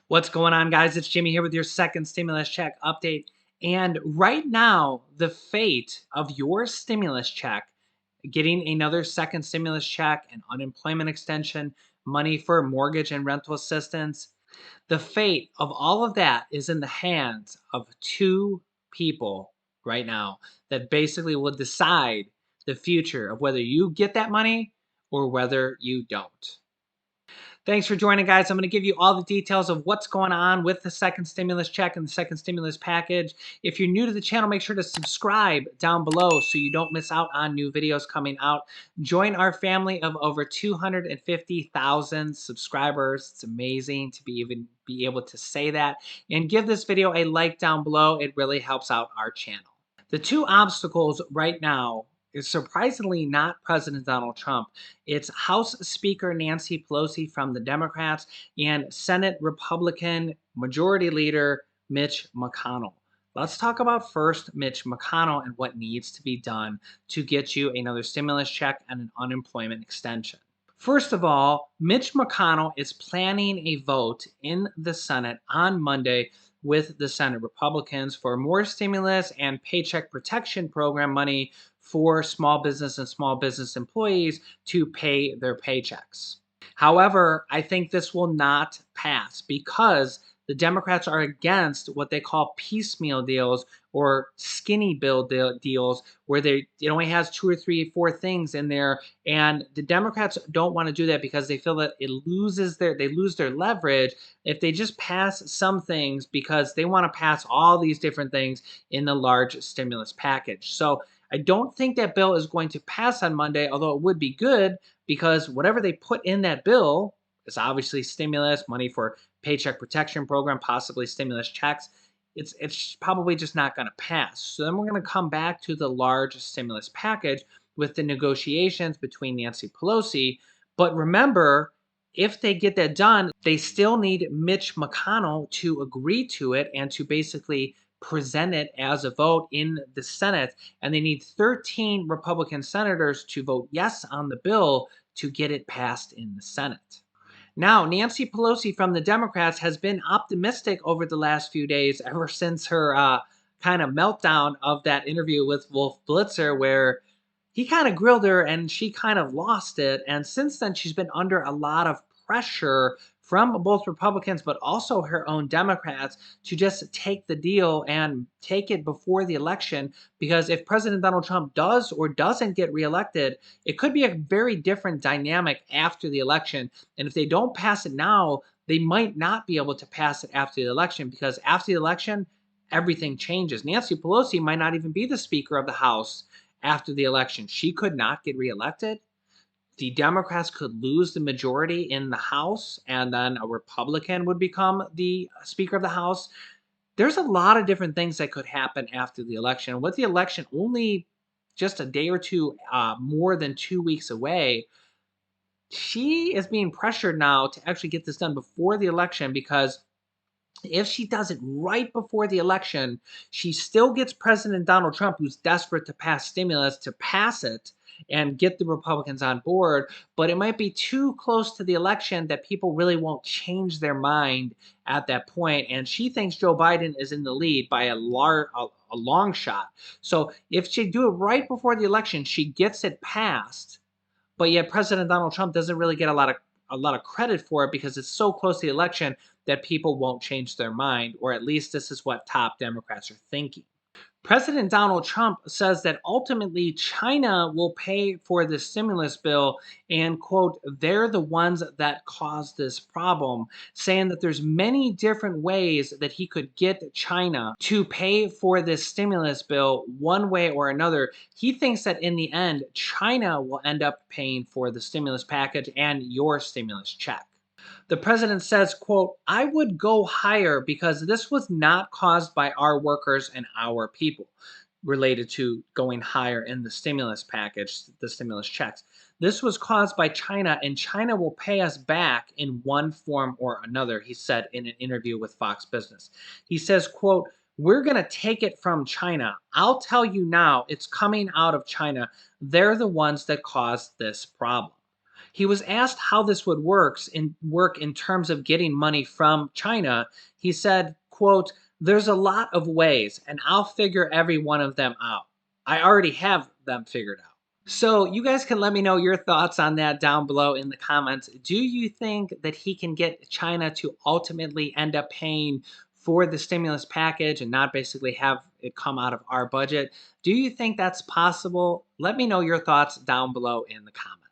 What's going on, guys? It's Jimmy here with your second stimulus check update. And right now, the fate of your stimulus check, getting another second stimulus check, and unemployment extension, money for mortgage and rental assistance, the fate of all of that is in the hands of two people right now that basically will decide the future of whether you get that money or whether you don't. Thanks for joining, guys. I'm going to give you all the details of what's going on with the second stimulus check and the second stimulus package. If you're new to the channel, make sure to subscribe down below so you don't miss out on new videos coming out. Join our family of over 250,000 subscribers. It's amazing to be able to say that. And give this video a like down below. It really helps out our channel. The two obstacles right now is surprisingly not President Donald Trump. It's House Speaker Nancy Pelosi from the Democrats and Senate Republican Majority Leader Mitch McConnell. Let's talk about first Mitch McConnell and what needs to be done to get you another stimulus check and an unemployment extension. First of all, Mitch McConnell is planning a vote in the Senate on Monday with the Senate Republicans for more stimulus and paycheck protection program money for small business and small business employees to pay their paychecks. However, I think this will not pass because the Democrats are against what they call piecemeal deals or skinny bill deals where it only has 2 or 3 or 4 things in there, and the Democrats don't want to do that because they feel that they lose their leverage if they just pass some things because they want to pass all these different things in the large stimulus package. So I don't think that bill is going to pass on Monday, although it would be good because whatever they put in that bill is obviously stimulus, money for paycheck protection program, possibly stimulus checks. It's probably just not going to pass. So then we're going to come back to the large stimulus package with the negotiations between Nancy Pelosi. But remember, if they get that done, they still need Mitch McConnell to agree to it and to basically present it as a vote in the Senate. And they need 13 Republican senators to vote yes on the bill to get it passed in the Senate. Now, Nancy Pelosi from the Democrats has been optimistic over the last few days, ever since her kind of meltdown of that interview with Wolf Blitzer, where he kind of grilled her and she kind of lost it. And since then, she's been under a lot of pressure from both Republicans, but also her own Democrats to just take the deal and take it before the election. Because if President Donald Trump does or doesn't get reelected, it could be a very different dynamic after the election. And if they don't pass it now, they might not be able to pass it after the election, because after the election, everything changes. Nancy Pelosi might not even be the Speaker of the House after the election. She could not get reelected. The Democrats could lose the majority in the House, and then a Republican would become the Speaker of the House. There's a lot of different things that could happen after the election. With the election only just a day or two more than 2 weeks away, she is being pressured now to actually get this done before the election, because if she does it right before the election, she still gets President Donald Trump, who's desperate to pass stimulus, to pass it and get the Republicans on board. But it might be too close to the election that people really won't change their mind at that point. And she thinks Joe Biden is in the lead by a long shot. So if she do it right before the election, she gets it passed. But yet President Donald Trump doesn't really get a lot of credit for it because it's so close to the election that people won't change their mind, or at least this is what top Democrats are thinking. President Donald Trump says that ultimately China will pay for the stimulus bill and, quote, they're the ones that caused this problem, saying that there's many different ways that he could get China to pay for this stimulus bill one way or another. He thinks that in the end, China will end up paying for the stimulus package and your stimulus check. The president says, quote, I would go higher because this was not caused by our workers and our people, related to going higher in the stimulus package, the stimulus checks. This was caused by China, and China will pay us back in one form or another, he said in an interview with Fox Business. He says, quote, we're going to take it from China. I'll tell you now, it's coming out of China. They're the ones that caused this problem. He was asked how this would work in terms of getting money from China. He said, quote, "There's a lot of ways, and I'll figure every one of them out. I already have them figured out." So you guys can let me know your thoughts on that down below in the comments. Do you think that he can get China to ultimately end up paying for the stimulus package and not basically have it come out of our budget? Do you think that's possible? Let me know your thoughts down below in the comments.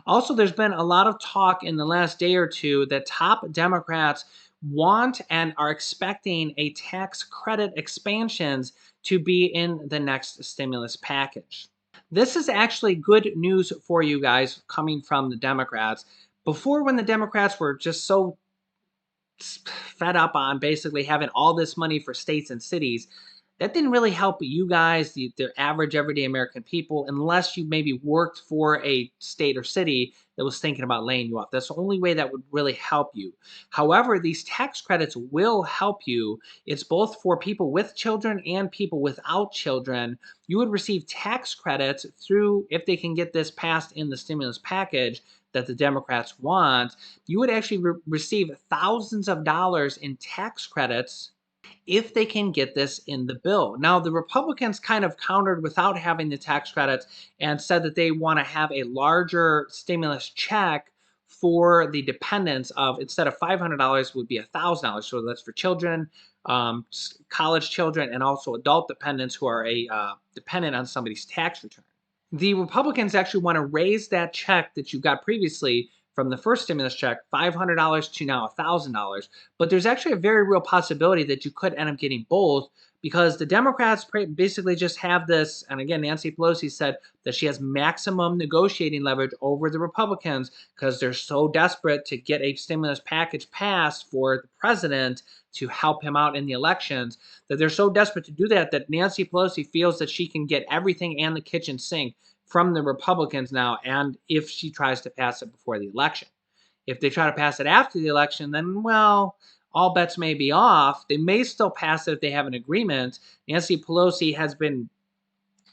Also, there's been a lot of talk in the last day or two that top Democrats want and are expecting a tax credit expansions to be in the next stimulus package. This is actually good news for you guys coming from the Democrats. Before, when the Democrats were just so fed up on basically having all this money for states and cities, that didn't really help you guys, the average everyday American people, unless you maybe worked for a state or city that was thinking about laying you off. That's the only way that would really help you. However, these tax credits will help you. It's both for people with children and people without children. You would receive tax credits through, if they can get this passed in the stimulus package that the Democrats want, you would actually receive thousands of dollars in tax credits if they can get this in the bill. Now, the Republicans kind of countered without having the tax credits and said that they want to have a larger stimulus check for the dependents of, instead of $500 would be $1,000. So that's for children, college children, and also adult dependents who are dependent on somebody's tax return. The Republicans actually want to raise that check that you got previously from the first stimulus check, $500 to now $1,000. But there's actually a very real possibility that you could end up getting both, because the Democrats basically just have this. And again, Nancy Pelosi said that she has maximum negotiating leverage over the Republicans because they're so desperate to get a stimulus package passed for the president to help him out in the elections, that they're so desperate to do that that Nancy Pelosi feels that she can get everything and the kitchen sink from the Republicans now, and if she tries to pass it before the election. If they try to pass it after the election, then, well, all bets may be off. They may still pass it if they have an agreement. Nancy Pelosi has been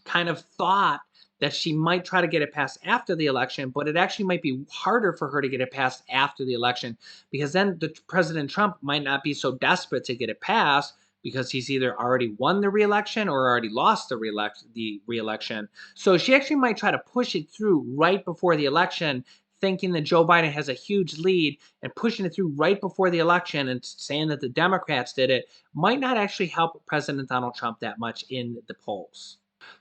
kind of thought that she might try to get it passed after the election, but it actually might be harder for her to get it passed after the election, because then President Trump might not be so desperate to get it passed because he's either already won the re-election or already lost the re-election. So she actually might try to push it through right before the election, thinking that Joe Biden has a huge lead, and pushing it through right before the election and saying that the Democrats did it might not actually help President Donald Trump that much in the polls.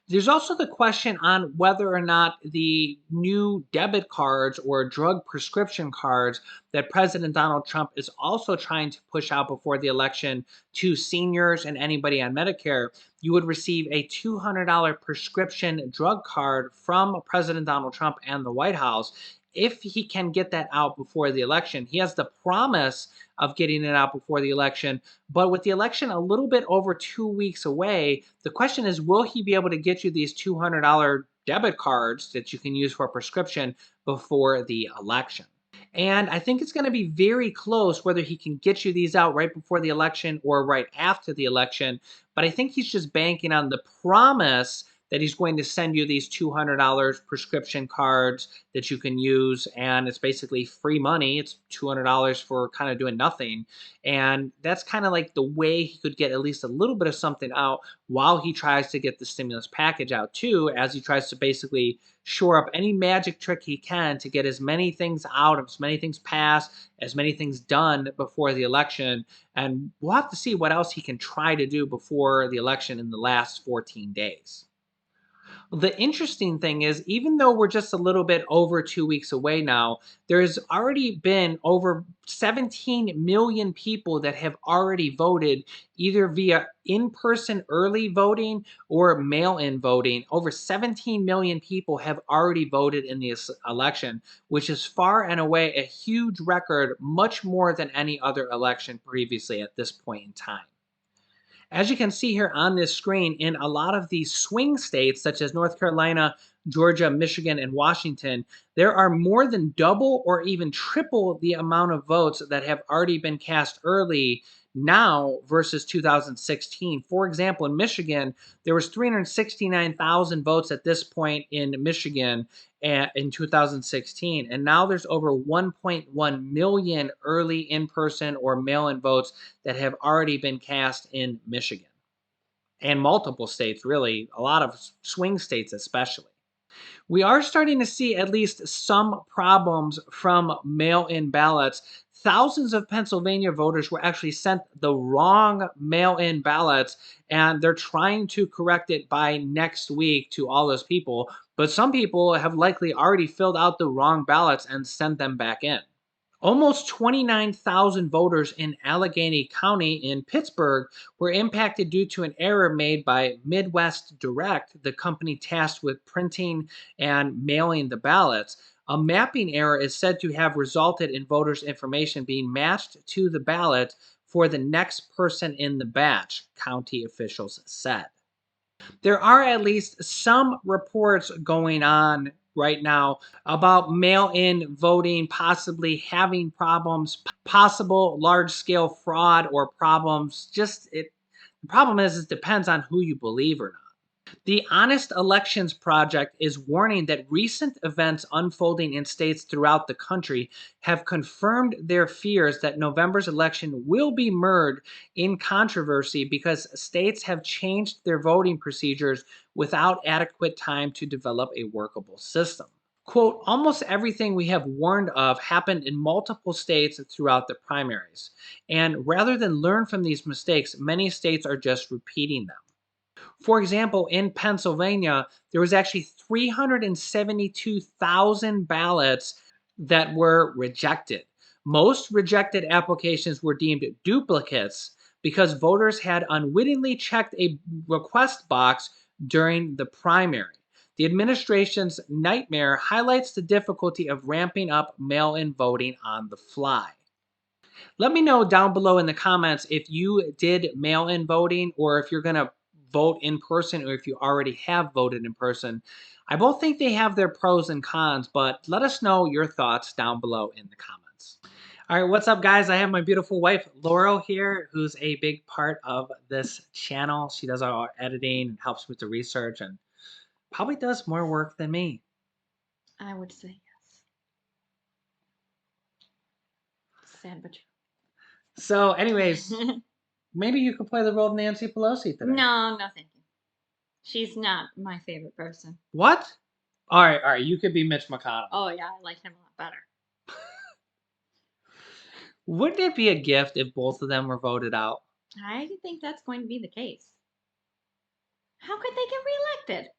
There's also the question on whether or not the new debit cards or drug prescription cards that President Donald Trump is also trying to push out before the election to seniors and anybody on Medicare, you would receive a $200 prescription drug card from President Donald Trump and the White House. If he can get that out before the election, he has the promise of getting it out before the election. But with the election a little bit over 2 weeks away, the question is, will he be able to get you these $200 debit cards that you can use for a prescription before the election? And I think it's going to be very close whether he can get you these out right before the election or right after the election. But I think he's just banking on the promise that he's going to send you these $200 prescription cards that you can use, and it's basically free money. It's $200 for kind of doing nothing, and that's kind of like the way he could get at least a little bit of something out while he tries to get the stimulus package out too, as he tries to basically shore up any magic trick he can to get as many things out, as many things passed, as many things done before the election. And we'll have to see what else he can try to do before the election in the last 14 days. The interesting thing is, even though we're just a little bit over 2 weeks away now, there's already been over 17 million people that have already voted either via in-person early voting or mail-in voting. Over 17 million people have already voted in this election, which is far and away a huge record, much more than any other election previously at this point in time. As you can see here on this screen, in a lot of these swing states, such as North Carolina, Georgia, Michigan, and Washington, there are more than double or even triple the amount of votes that have already been cast early now versus 2016. For example, in Michigan, there was 369,000 votes at this point in Michigan, in 2016, and now there's over 1.1 million early in-person or mail-in votes that have already been cast in Michigan and multiple states, really, a lot of swing states especially. We are starting to see at least some problems from mail in ballots. Thousands of Pennsylvania voters were actually sent the wrong mail in ballots, and they're trying to correct it by next week to all those people. But some people have likely already filled out the wrong ballots and sent them back in. Almost 29,000 voters in Allegheny County in Pittsburgh were impacted due to an error made by Midwest Direct, the company tasked with printing and mailing the ballots. A mapping error is said to have resulted in voters' information being matched to the ballot for the next person in the batch, county officials said. There are at least some reports going on right now about mail-in voting possibly having problems, possible large-scale fraud or problems. The problem is it depends on who you believe or not. The Honest Elections Project is warning that recent events unfolding in states throughout the country have confirmed their fears that November's election will be mired in controversy because states have changed their voting procedures without adequate time to develop a workable system. Quote, almost everything we have warned of happened in multiple states throughout the primaries. And rather than learn from these mistakes, many states are just repeating them. For example, in Pennsylvania, there was actually 372,000 ballots that were rejected. Most rejected applications were deemed duplicates because voters had unwittingly checked a request box during the primary. The administration's nightmare highlights the difficulty of ramping up mail-in voting on the fly. Let me know down below in the comments if you did mail-in voting or if you're going to vote in person or if you already have voted in person. I both think they have their pros and cons, but let us know your thoughts down below in the comments. All right, what's up, guys? I have my beautiful wife, Laurel, here, who's a big part of this channel. She does all our editing and helps with the research and probably does more work than me. I would say yes. Sad but true. So, anyways, maybe you could play the role of Nancy Pelosi today. No, thank you. She's not my favorite person. What? All right. You could be Mitch McConnell. Oh, yeah, I like him a lot better. Wouldn't it be a gift if both of them were voted out? I think that's going to be the case. How could they get reelected?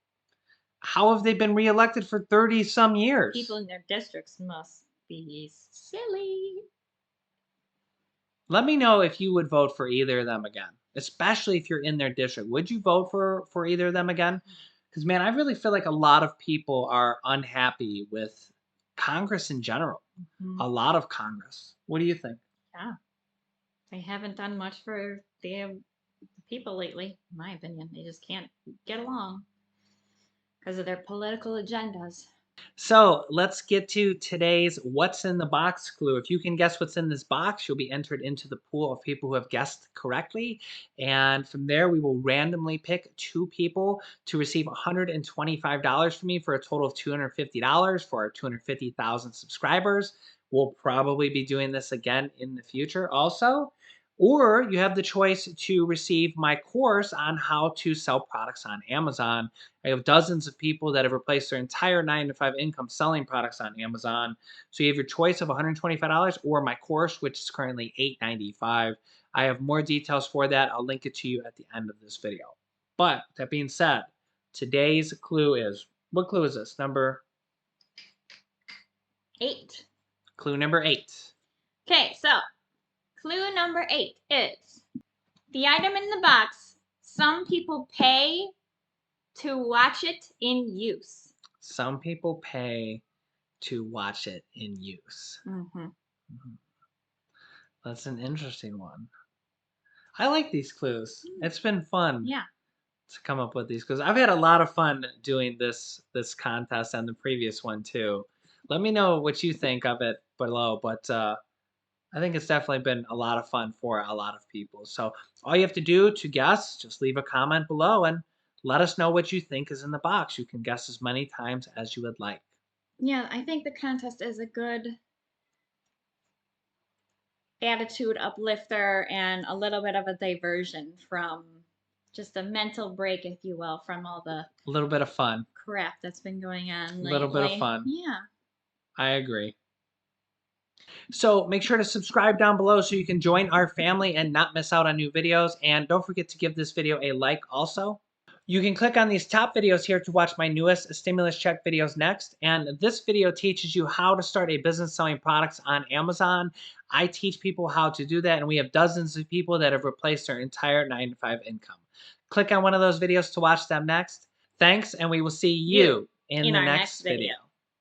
How have they been reelected for 30-some years? People in their districts must be silly. Let me know if you would vote for either of them again, especially if you're in their district. Would you vote for either of them again? Because, man, I really feel like a lot of people are unhappy with Congress in general. Mm-hmm. A lot of Congress. What do you think? Yeah. They haven't done much for the people lately, in my opinion. They just can't get along because of their political agendas. So let's get to today's What's in the Box clue. If you can guess what's in this box, you'll be entered into the pool of people who have guessed correctly. And from there, we will randomly pick 2 people to receive $125 from me for a total of $250 for our 250,000 subscribers. We'll probably be doing this again in the future also. Or you have the choice to receive my course on how to sell products on Amazon. I have dozens of people that have replaced their entire 9-to-5 income selling products on Amazon. So you have your choice of $125 or my course, which is currently $895. I have more details for that. I'll link it to you at the end of this video. But that being said, today's clue is, what clue is this? Number 8. Clue number 8. Okay, so clue number 8 is the item in the box. Some people pay to watch it in use. Some people pay to watch it in use. Mm-hmm. That's an interesting one. I like these clues. It's been fun. Yeah. To come up with these clues. I've had a lot of fun doing this contest and the previous one too. Let me know what you think of it below, but I think it's definitely been a lot of fun for a lot of people. So all you have to do to guess, just leave a comment below and let us know what you think is in the box. You can guess as many times as you would like. Yeah, I think the contest is a good attitude uplifter and a little bit of a diversion from just a mental break, if you will, from all the A little bit of fun. crap that's been going on Little bit of lately. fun. Yeah. I agree. So make sure to subscribe down below so you can join our family and not miss out on new videos. And don't forget to give this video a like also. You can click on these top videos here to watch my newest stimulus check videos next. And this video teaches you how to start a business selling products on Amazon. I teach people how to do that, and we have dozens of people that have replaced their entire 9-to-5 income. Click on one of those videos to watch them next. Thanks, and we will see you in In the our next next video. video.